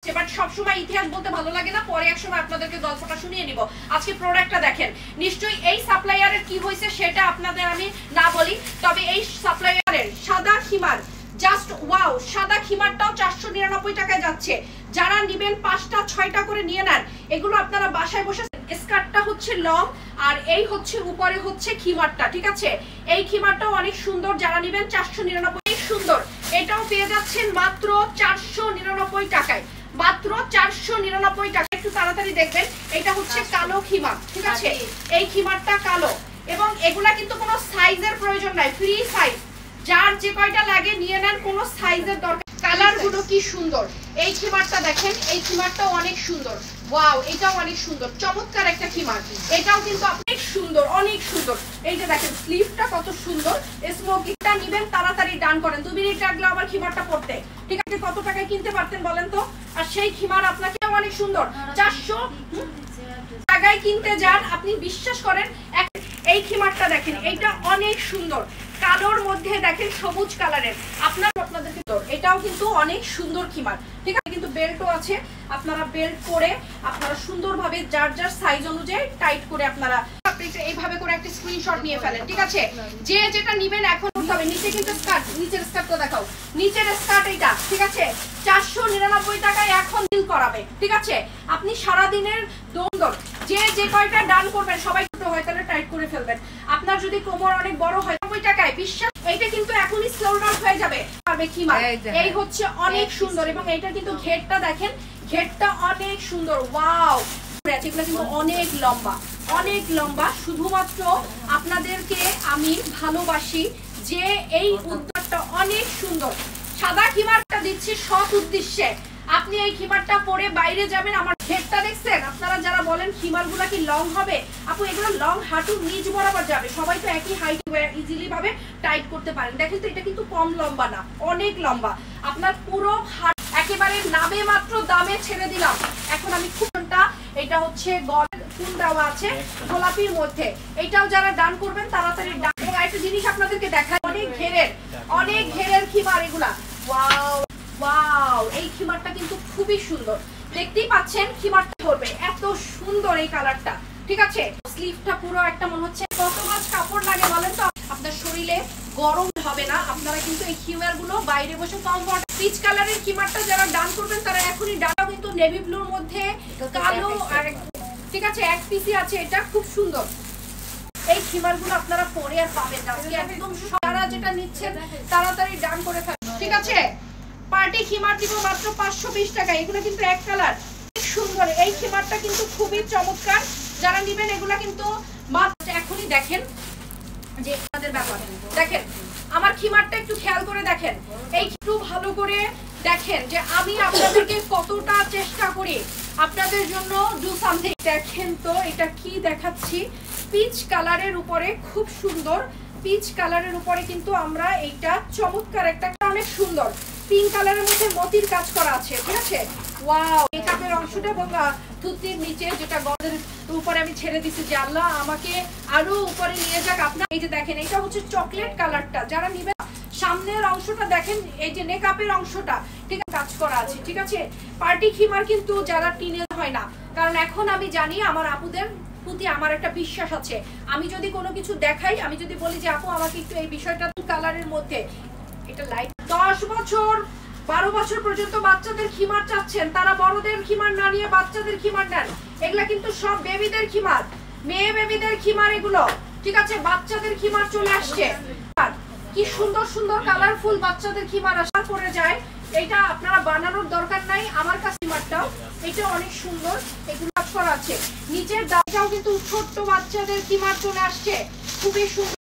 But সবসময় ইতিহাস বলতে ভালো লাগে না, পরে একসময় আপনাদেরকে গল্পটা শুনিয়ে নিব। আজকে প্রোডাক্টটা দেখেন, নিশ্চয়ই এই সাপ্লায়ারের কি হয়েছে সেটা আপনাদের আমি না বলি, তবে এই সাপ্লায়ারের সাদা খিমার জাস্ট ওয়াও, সাদা খিমারটাও 499 টাকায় যাচ্ছে। যারা নেবেন 5টা 6টা করে নিয়ে নেন, এগুলো আপনারা বাসায় বসে। স্কার্টটা হচ্ছে লং আর এই হচ্ছে উপরে হচ্ছে খিমারটা, ঠিক আছে? এই খিমারটাও অনেক সুন্দর, যারা নেবেন 499 সুন্দর। এটাও পেয়ে যাচ্ছেন মাত্র 499 টাকায়, মাত্র 499 টাকা। একটু তাড়াতাড়ি দেখবেন, এটা হচ্ছে কালো খিমার, ঠিক আছে? এই খিমারটা কালো এবং এগুলা কিন্তু কোনো সাইজের প্রয়োজন নাই, ফ্রি সাইজ, যার যে কয়টা লাগে নিয়ে নেন, কোনো সাইজের দরকার। কালার গুলো কি সুন্দর, এই খিমারটা দেখেন, এই খিমারটাও অনেক সুন্দর, ওয়াও এটাও অনেক সুন্দর, চমৎকার একটা খিমার। এটাও কিন্তু অনেক সুন্দর, অনেক সুন্দর। এই যে দেখেন স্লিভটা কত সুন্দর, স্মোকিংটা নেবেন তাড়াতাড়ি ডান করেন, 2 মিনিট লাগলো আমার খিমারটা পড়তে, ঠিক আছে? কত টাকায় কিনতে পারতেন বলেন তো? আর সেই খিমার আপনাকে অনেক সুন্দর, 400 টাকায় কিনতে যান আপনি, বিশ্বাস করেন। এই খিমারটা দেখেন, এইটা অনেক সুন্দর, কালোর মধ্যে দেখেন সবুজ কালারের। আপনাদেরকে এটাও কিন্তু অনেক সুন্দর খিমার, ঠিক আছে? কিন্তু বেল্টও আছে, আপনারা বেল্ট করে আপনারা সুন্দরভাবে যার যার সাইজ অনুযায়ী টাইট করে আপনারা এইভাবে করে একটা স্ক্রিনশট নিয়ে ফেলেন, ঠিক আছে? যে যেটা নেবেন এখন হবে। নিচে কিন্তু স্কার্ট, নিচের স্কার্টটা দেখাও, নিচের স্কার্ট এইটা, ঠিক আছে? 499 টাকায় এখন ডিল করাবে, ঠিক আছে? আপনি সারা দিনের দৌড়, যে যে কয়টা ডান করবেন সবাই ছোট হয় তাহলে টাইট করে ফেলবেন। আপনার যদি কোমর অনেক বড় হয় 90 টাকায়, বিশ্বাস এইটা কিন্তু এখনই সোল্ড আউট হয়ে যাবে। পারবে খিমার, এই হচ্ছে অনেক সুন্দর এবং এইটা কিন্তু ঘেরটা দেখেন, ঘেরটা অনেক সুন্দর, ওয়াও। এগুলো কিন্তু অনেক লম্বা, অনেক লম্বা। শুধুমাত্র আপনাদেরকে আমি ভালোবাসি যে এই উদ্যোগটা অনেক সুন্দর। সাদা খিমারটা দিচ্ছি সৎ উদ্দেশ্যে, আপনি এই খিমারটা পরে বাইরে যাবেন। আমার ঘেরটা দেখছেন? আপনারা যারা বলেন খিমারগুলো কি লং হবে, আপু এগুলো লং, হাঁটুর নিচ বরাবর যাবে, সবাই তো একই হাইট ইজিলি ভাবে টাইট করতে পারেন। দেখেন তো এটা কিন্তু কম লম্বা না, অনেক লম্বা। আপনার পুরো হাত একেবারে নামে মাত্র দামে ছেড়ে দিলাম। এখন আমি খুবটা, এটা হচ্ছে গলার ফুল দেওয়া আছে গোলাপির মধ্যে, এটাও যারা ডান করবেন তাড়াতাড়ি ডান। এবং একটা জিনিস আপনাদেরকে দেখায়, অনেক ঘেরের, অনেক ঘেরের খিমার এগুলা, ওয়াও ওয়াও। এই খিমারটা কিন্তু খুবই সুন্দর, দেখতেই পাচ্ছেন খিমারটা করবে এত সুন্দর এই কালারটা, ঠিক আছে? স্লিভটা পুরো একটা মনে হচ্ছে কত মাছ কাপড় লাগে বলেন তো, আপনার শরীরে গরম হবে না। আপনারা কিন্তু এই খিমার গুলো বাইরে বসে কমফর্ট। পিচ কালারের খিমারটা যারা ডান করবেন তারা এখনই ডানও কিন্তু নেভি ব্লুর মধ্যে কালো, আর ঠিক আছে এক পিসি আছে, এটা খুব সুন্দর। এই খিমার গুলো আপনারা পরে আর পাবেন না, একদম সারা যেটা নিচ্ছেন তাড়াতাড়ি ডান করে ফেলবেন, ঠিক আছে? পার্টি খিমার দিব মাত্র 520 টাকা। এগুলো কিন্তু এক কালার, খুব সুন্দর। এই খিমারটা কিন্তু খুবই চমৎকার, যারা নেবেন এগুলা কিন্তু মাত্র এখনই দেখেন যে আপনাদের ব্যাপার। দেখেন আমার খিমারটা একটু খেয়াল করে দেখেন, এই একটু ভালো করে দেখেন যে আমি আপনাদেরকে কতটা চেষ্টা করি আপনাদের জন্য ডু সামথিং। দেখেন তো এটা কি দেখাচ্ছি, পিচ কালারের উপরে, খুব সুন্দর পিচ কালারের উপরে কিন্তু আমরা এইটা চমৎকার একটা, অনেক সুন্দর পিঙ্ক কালারের মধ্যে মতির কাজ করা আছে, ঠিক আছে? ওয়াও, মেকআপের অংশটা এবং থুতনির নিচে যেটা গলের উপরে আমি ছেড়ে দিছি, যে আল্লাহ আমাকে আরো উপরে নিয়ে যাক। আপনার এই যে দেখেন, এটা হচ্ছে চকলেট কালারটা, যারা নিবেন সামনের অংশটা দেখেন, এই যে মেকআপের অংশটা ঠিক আছে কাজ করা আছে, ঠিক আছে? পার্টি খিমার কিন্তু যারা টিনেজ হয় না, কারণ এখন আমি জানি আমার আপুদের প্রতি আমার একটা বিশ্বাস আছে। আমি যদি কোনো কিছু দেখাই, আমি যদি বলি যে আপু আমাকে একটু এই বিষয়টা কালারের মধ্যে, এটা লাইট 10 বছর 12 বছর পর্যন্ত বাচ্চাদের খিমার চাচ্ছেন, তারা বড়দের খিমার না নিয়ে বাচ্চাদের খিমার নেন। এগুলা কিন্তু সব বেবিদের খিমার, মেয়ে বেবিদের খিমার এগুলো, ঠিক আছে? বাচ্চাদের খিমার চলে আসছে, কি সুন্দর সুন্দর কালারফুল বাচ্চাদের খিমার আসার পরে যায়। এটা আপনারা বানানোর দরকার নাই, আমার কাছে খিমারটাও এটা অনেক সুন্দর, এগুলো কাজ করা আছে। নিচের দামটাও কিন্তু ছোট্ট বাচ্চাদের খিমার চলে আসছে, খুবই সুন্দর।